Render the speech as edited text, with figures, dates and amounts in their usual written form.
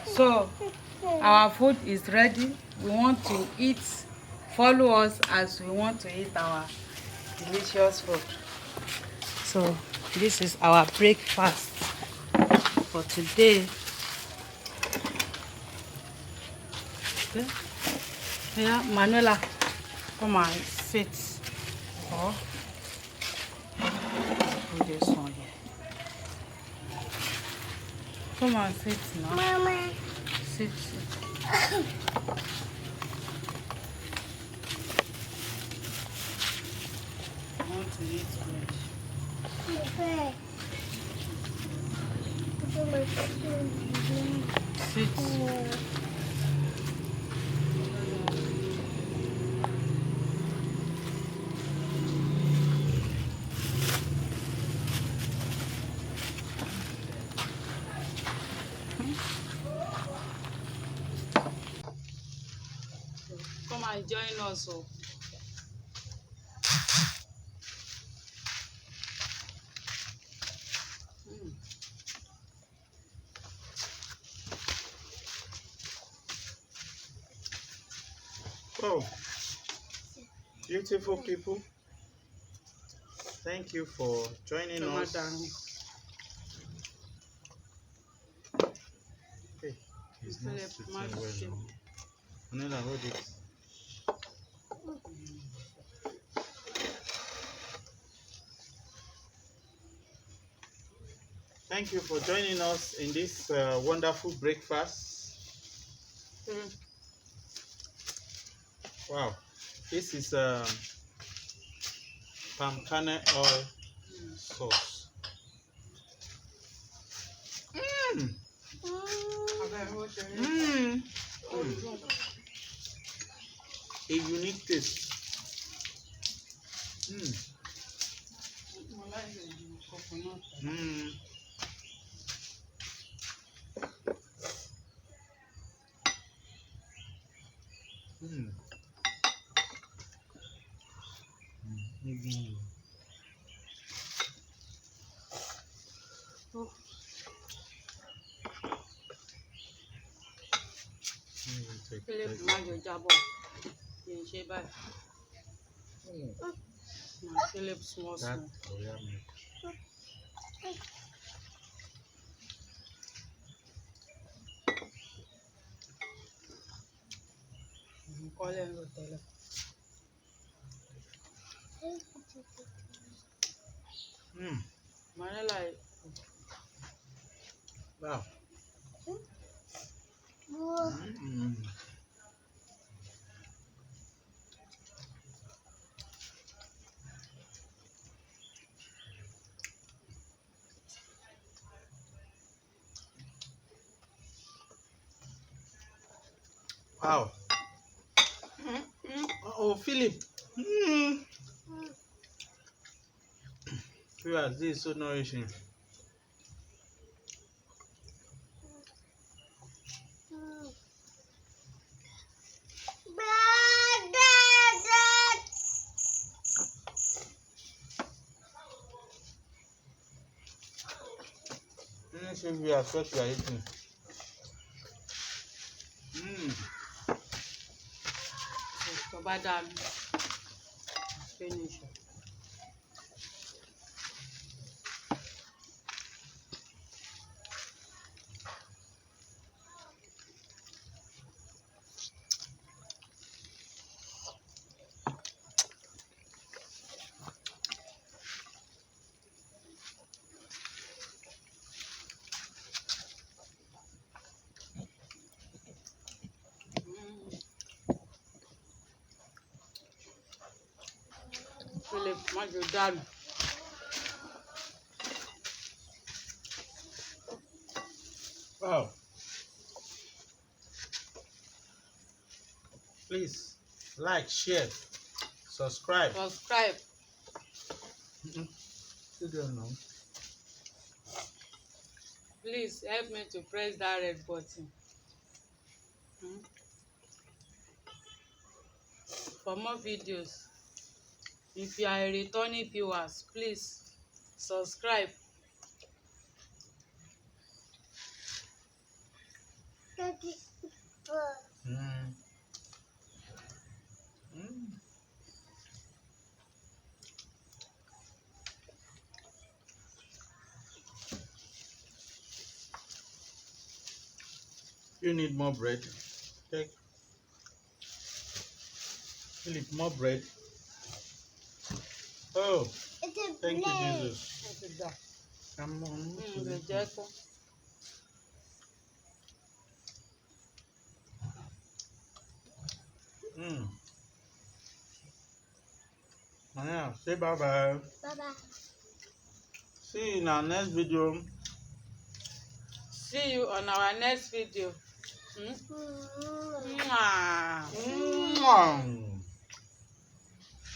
So our food is ready. We want to eat. Follow us as we want to eat our delicious food. So this is our breakfast for today. Okay. Yeah, Manuela, come and sit. Oh, do this one here. Come and sit now. Mama. Sit. I want to eat bread. Sit. Come and join us. Oh, beautiful people, thank you for joining us. Hey, it's not sitting well now. Another, hold it. Thank you for joining us in this wonderful breakfast. Wow, this is palm kernel oil sauce. A unique taste. Philip, Majo Jabo. Philip, small. Wow. Wow. Oh, Philip. This is so nourishing. Let me see if you are what you are eating. Finish. Philip, Majo done. Wow. Please like, share, subscribe. Subscribe. You don't know. Please help me to press that red button. For more videos. If you are a returning viewers, please subscribe. Mm. Mm. You need more bread. Take Philip, more bread. Oh, thank you, Jesus. Come on. Mm. Yeah, say bye bye. Bye bye. See you in our next video. See you on our next video. Mm. Mwah. Mwah.